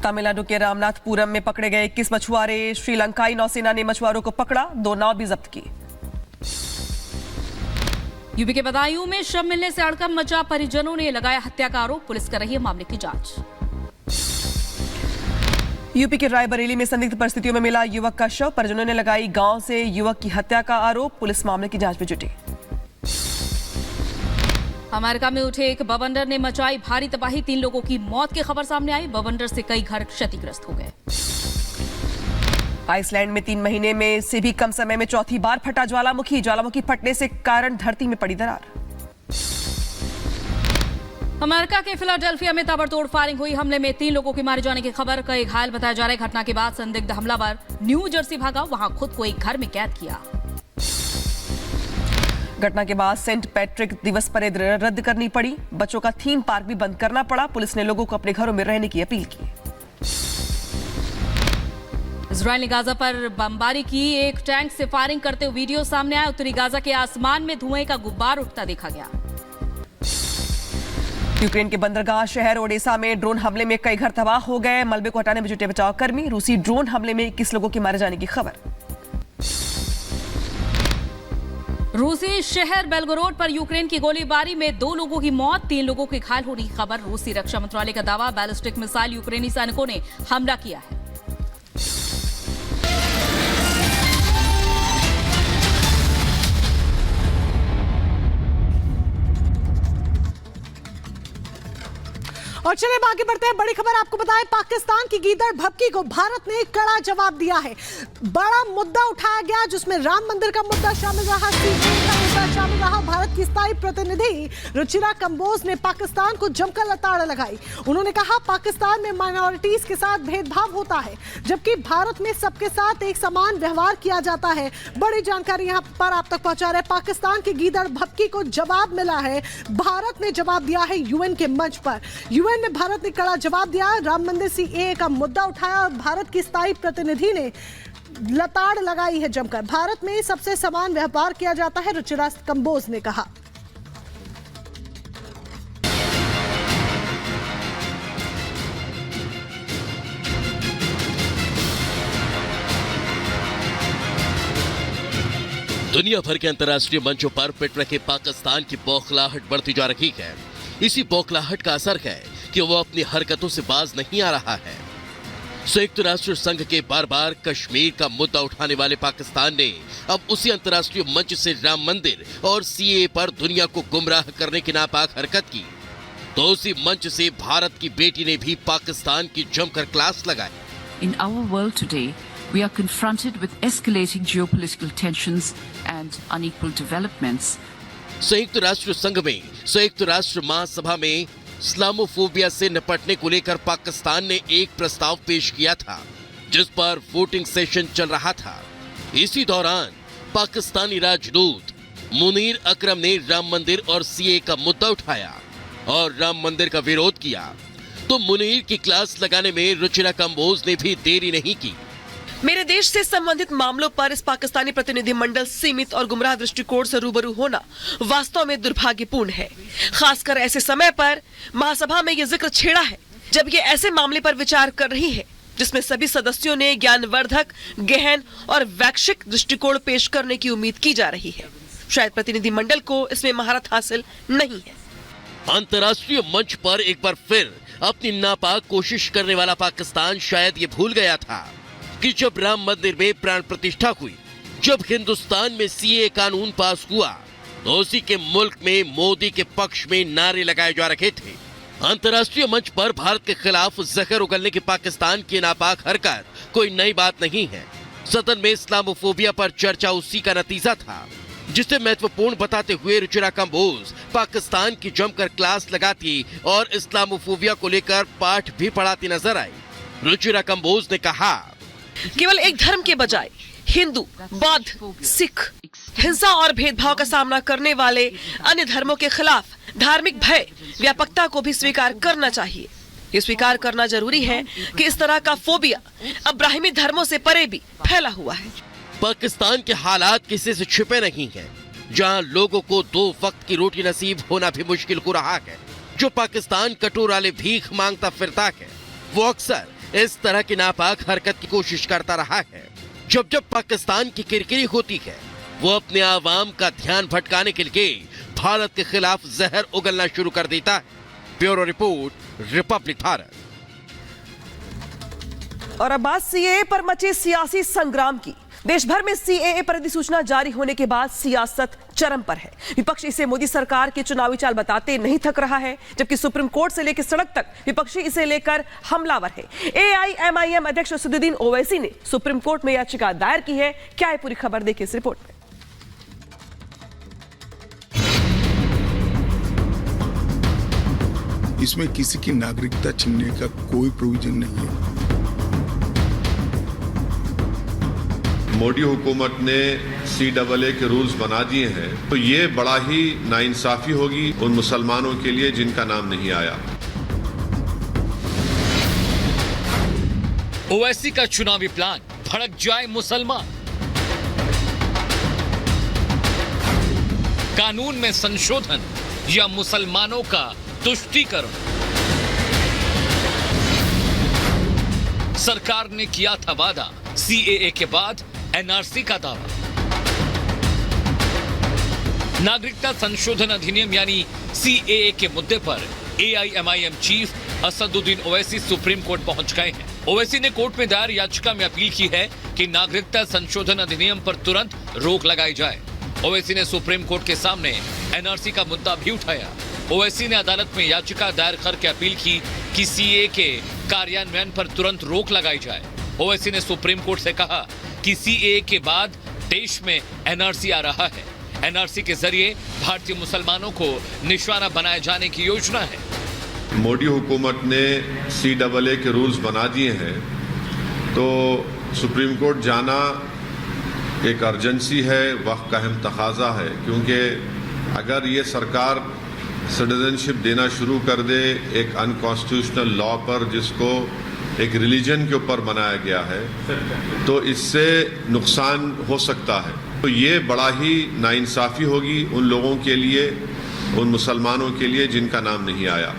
तमिलनाडु के रामनाथपुरम में पकड़े गए 21 मछुआरे। श्रीलंकाई नौसेना ने मछुआरों को पकड़ा, 2 नाव भी जब्त की। यूपी के बदायूं में शव मिलने से हड़कंप मचा, परिजनों ने लगाया हत्या का आरोप, पुलिस कर रही है मामले की जांच। यूपी के रायबरेली में संदिग्ध परिस्थितियों में मिला युवक का शव, परिजनों ने लगाई गांव से युवक की हत्या का आरोप, पुलिस मामले की जांच में जुटी। अमेरिका में उठे एक बवंडर ने मचाई भारी तबाही, 3 लोगों की मौत की खबर सामने आई। बवंडर से कई घर क्षतिग्रस्त हो गए। आइसलैंड में 3 महीने में से भी कम समय में चौथी बार फटा ज्वालामुखी फटने से कारण धरती में पड़ी दरार। अमेरिका के फिलाडेल्फिया में ताबड़तोड़ फायरिंग हुई, हमले में 3 लोगों के मारे जाने की खबर, कई घायल बताया जा रहा है। घटना के बाद संदिग्ध हमलावर न्यू जर्सी भागा, वहां खुद को एक घर में कैद किया। घटना के बाद सेंट पैट्रिक दिवस परेड रद्द करनी पड़ी, बच्चों का थीम पार्क भी बंद करना पड़ा, पुलिस ने लोगों को अपने घरों में रहने की अपील की। इजराइल ने गाजा पर बमबारी की, एक टैंक से फायरिंग करते हुए वीडियो सामने आया। उत्तरी गाजा के आसमान में धुएं का गुब्बार उठता देखा गया। यूक्रेन के बंदरगाह शहर ओडेसा में ड्रोन हमले में कई घर तबाह हो गए, मलबे को हटाने में जुटे बचाव कर्मी। रूसी ड्रोन हमले में 21 लोगों के मारे जाने की खबर। रूसी शहर बेलगोरोड पर यूक्रेन की गोलीबारी में 2 लोगों की मौत, 3 लोगों के घायल होने की खबर। रूसी रक्षा मंत्रालय का दावा, बैलिस्टिक मिसाइल यूक्रेनी सैनिकों ने हमला किया है। और चलिए आगे बढ़ते हैं। बड़ी खबर आपको बताएं, पाकिस्तान की गीदड़ भपकी को भारत ने कड़ा जवाब दिया है। बड़ा मुद्दा उठाया गया जिसमें राम मंदिर का मुद्दा शामिल रहा, सीएए का मुद्दा शामिल रहा। भारत की स्थायी प्रतिनिधि रुचिरा कंबोज ने पाकिस्तान को जमकर लताड़ लगाई। उन्होंने कहा पाकिस्तान में माइनॉरिटीज के साथ भेदभाव होता है, जबकि भारत में सबके साथ एक समान व्यवहार किया जाता है। बड़ी जानकारी यहाँ पर आप तक पहुंचा रहे, पाकिस्तान की गीदड़ भपकी को जवाब मिला है। भारत ने जवाब दिया है यूएन के मंच पर। यूएन में भारत ने कड़ा जवाब दिया, राम मंदिर सीएए का मुद्दा उठाया और भारत की स्थायी प्रतिनिधि ने लताड़ लगाई है जमकर। भारत में सबसे समान व्यवहार किया जाता है, रुचिरा कंबोज ने कहा। दुनिया भर के अंतर्राष्ट्रीय मंचों पर पिट रखे पाकिस्तान की बौखलाहट बढ़ती जा रही है। इसी बौखलाहट का असर है कि वो अपनी हरकतों से बाज नहीं आ रहा है। संयुक्त राष्ट्र संघ के बार बार कश्मीर का मुद्दा उठाने वाले पाकिस्तान ने अब उसी अंतर्राष्ट्रीय मंच से राम मंदिर और सीएए पर दुनिया को गुमराह करने की नापाक हरकत की, तो उसी मंच से भारत की बेटी ने भी पाकिस्तान की जमकर क्लास लगाई। In our world today, we are confronted with escalating geopolitical tensions and unequal developments. संयुक्त राष्ट्र संघ में संयुक्त राष्ट्र महासभा में इस्लामोफोबिया से निपटने को लेकर पाकिस्तान ने एक प्रस्ताव पेश किया था, जिस पर वोटिंग सेशन चल रहा था। इसी दौरान पाकिस्तानी राजदूत मुनीर अकरम ने राम मंदिर और सीएए का मुद्दा उठाया और राम मंदिर का विरोध किया, तो मुनीर की क्लास लगाने में रुचिरा कंबोज ने भी देरी नहीं की। मेरे देश से संबंधित मामलों पर इस पाकिस्तानी प्रतिनिधिमंडल सीमित और गुमराह दृष्टिकोण से रूबरू होना वास्तव में दुर्भाग्यपूर्ण है। खासकर ऐसे समय पर महासभा में यह जिक्र छेड़ा है जब ये ऐसे मामले पर विचार कर रही है जिसमें सभी सदस्यों ने ज्ञानवर्धक, गहन और वैश्विक दृष्टिकोण पेश करने की उम्मीद की जा रही है। शायद प्रतिनिधिमंडल को इसमें महारत हासिल नहीं है। अंतर्राष्ट्रीय मंच पर एक बार फिर अपनी नापाक कोशिश करने वाला पाकिस्तान शायद ये भूल गया था कि जब राम मंदिर में प्राण प्रतिष्ठा हुई, जब हिंदुस्तान में सीएए कानून पास हुआ, तो उसी के मुल्क में मोदी के पक्ष में नारे लगाए जा रहे थे। अंतर्राष्ट्रीय मंच पर भारत के खिलाफ जहर उगलने की पाकिस्तान की नापाक हरकत कोई नई बात नहीं है। सदन में इस्लामोफोबिया पर चर्चा उसी का नतीजा था, जिसे महत्वपूर्ण बताते हुए रुचिरा कंबोज पाकिस्तान की जमकर क्लास लगाती और इस्लामोफोबिया को लेकर पाठ भी पढ़ाती नजर आई। रुचिरा कंबोज ने कहा, केवल एक धर्म के बजाय हिंदू, बौद्ध, सिख, हिंसा और भेदभाव का सामना करने वाले अन्य धर्मों के खिलाफ धार्मिक भय, व्यापकता को भी स्वीकार करना चाहिए। ये स्वीकार करना जरूरी है कि इस तरह का फोबिया अब्राहिमी धर्मों से परे भी फैला हुआ है। पाकिस्तान के हालात किसी से छिपे नहीं हैं, जहां लोगों को 2 वक्त की रोटी नसीब होना भी मुश्किल हो रहा है। जो पाकिस्तान कटोरा ले भीख मांगता फिरता है, वो अक्सर इस तरह की नापाक हरकत की कोशिश करता रहा है। जब जब पाकिस्तान की किरकिरी होती है, वो अपने आवाम का ध्यान भटकाने के लिए भारत के खिलाफ जहर उगलना शुरू कर देता है। Bureau report, Republic Bharat. और अब बात सीएए पर मचे सियासी संग्राम की। देश भर में सीएए पर अधिसूचना जारी होने के बाद सियासत चरम पर है। विपक्ष इसे मोदी सरकार की चुनावी चाल बताते नहीं थक रहा है, जबकि सुप्रीम कोर्ट से लेकर सड़क तक विपक्षी इसे लेकर हमलावर है। एआईएमआईएम अध्यक्ष असदुद्दीन ओवैसी ने सुप्रीम कोर्ट में याचिका दायर की है। क्या है पूरी खबर, देखिए इस रिपोर्ट में। इसमें किसी की नागरिकता छीनने का कोई प्रोविजन नहीं है। मोदी हुकूमत ने CAA के रूल्स बना दिए हैं, तो ये बड़ा ही नाइंसाफी होगी उन मुसलमानों के लिए जिनका नाम नहीं आया। ओवैसी का चुनावी प्लान, भड़क जाए मुसलमान। कानून में संशोधन या मुसलमानों का तुष्टीकरण। सरकार ने किया था वादा, CAA के बाद NRC का दावा। नागरिकता संशोधन अधिनियम यानी CAA के मुद्दे पर AIMIM chief Asaduddin Owaisi supreme court पहुंच गए हैं। ओवैसी ने कोर्ट में दायर याचिका में अपील की है कि नागरिकता संशोधन अधिनियम पर तुरंत रोक लगाई जाए। ओवैसी ने सुप्रीम कोर्ट के सामने NRC का मुद्दा भी उठाया। ओवैसी ने अदालत में याचिका दायर करके अपील की कि CAA के कार्यान्वयन पर तुरंत रोक लगाई जाए। ओवैसी ने सुप्रीम कोर्ट से कहा कि CAA के बाद देश में NRC आ रहा है। NRC के जरिए भारतीय मुसलमानों को निशाना बनाए जाने की योजना है। मोदी हुकूमत ने CAA के रूल्स बना दिए हैं, तो सुप्रीम कोर्ट जाना एक अर्जेंसी है, वक्त का अहम तकाजा है, क्योंकि अगर ये सरकार सिटीजनशिप देना शुरू कर दे एक अनकॉन्स्टिट्यूशनल लॉ पर, जिसको एक रिलीजन के ऊपर बनाया गया है, तो इससे नुकसान हो सकता है। तो ये बड़ा ही नाइंसाफी होगी उन लोगों के लिए, उन मुसलमानों के लिए जिनका नाम नहीं आया।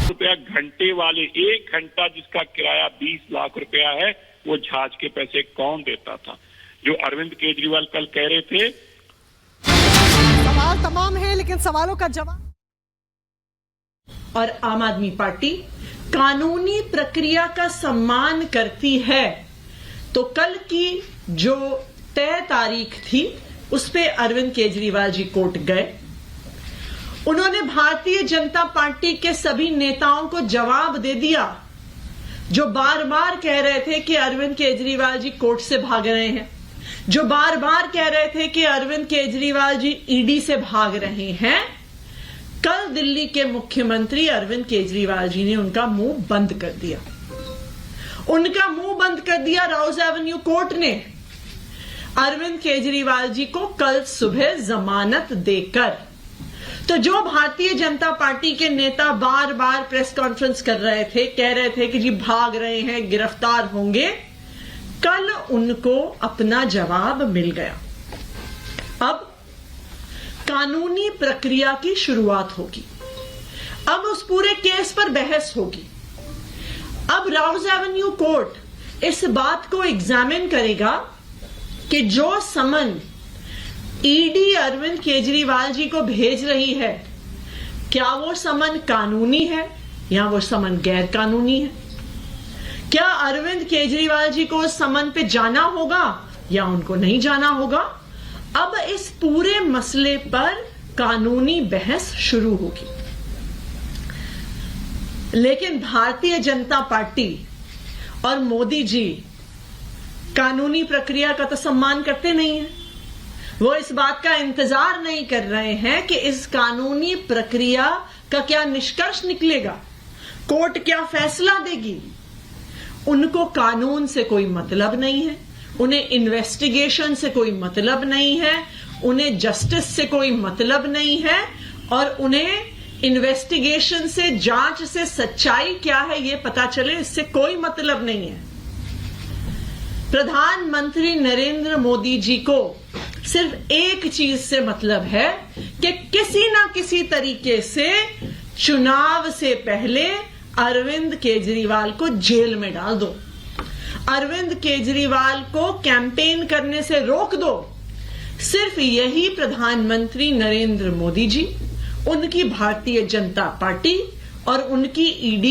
रुपया घंटे वाले, 1 घंटा जिसका किराया 20 लाख रुपया है, वो जहाज के पैसे कौन देता था? जो अरविंद केजरीवाल कल कह रहे थे। सवाल तमाम है, लेकिन सवालों का जवाब। और आम आदमी पार्टी कानूनी प्रक्रिया का सम्मान करती है, तो कल की जो तय तारीख थी उस पे अरविंद केजरीवाल जी कोर्ट गए। उन्होंने भारतीय जनता पार्टी के सभी नेताओं को जवाब दे दिया, जो बार बार कह रहे थे कि अरविंद केजरीवाल जी कोर्ट से भाग रहे हैं, जो बार बार कह रहे थे कि अरविंद केजरीवाल जी ईडी से भाग रहे हैं। कल दिल्ली के मुख्यमंत्री अरविंद केजरीवाल जी ने उनका मुंह बंद कर दिया। उनका मुंह बंद कर दिया रोज एवेन्यू कोर्ट ने अरविंद केजरीवाल जी को कल सुबह जमानत देकर। तो जो भारतीय जनता पार्टी के नेता बार बार प्रेस कॉन्फ्रेंस कर रहे थे, कह रहे थे कि जी भाग रहे हैं, गिरफ्तार होंगे, कल उनको अपना जवाब मिल गया। अब कानूनी प्रक्रिया की शुरुआत होगी। अब उस पूरे केस पर बहस होगी। अब राउज एवेन्यू कोर्ट इस बात को एग्जामिन करेगा कि जो समन ईडी अरविंद केजरीवाल जी को भेज रही है, क्या वो समन कानूनी है या वो समन गैर कानूनी है? क्या अरविंद केजरीवाल जी को उस समन पे जाना होगा या उनको नहीं जाना होगा? अब इस पूरे मसले पर कानूनी बहस शुरू होगी। लेकिन भारतीय जनता पार्टी और मोदी जी कानूनी प्रक्रिया का तो सम्मान करते नहीं हैं। वो इस बात का इंतजार नहीं कर रहे हैं कि इस कानूनी प्रक्रिया का क्या निष्कर्ष निकलेगा, कोर्ट क्या फैसला देगी। उनको कानून से कोई मतलब नहीं है, उन्हें इन्वेस्टिगेशन से कोई मतलब नहीं है, उन्हें जस्टिस से कोई मतलब नहीं है, और उन्हें इन्वेस्टिगेशन से, जांच से सच्चाई क्या है ये पता चले, इससे कोई मतलब नहीं है। प्रधानमंत्री नरेंद्र मोदी जी को सिर्फ एक चीज से मतलब है कि किसी ना किसी तरीके से चुनाव से पहले अरविंद केजरीवाल को जेल में डाल दो, अरविंद केजरीवाल को कैंपेन करने से रोक दो। सिर्फ यही प्रधानमंत्री नरेंद्र मोदी जी, उनकी भारतीय जनता पार्टी और उनकी ईडी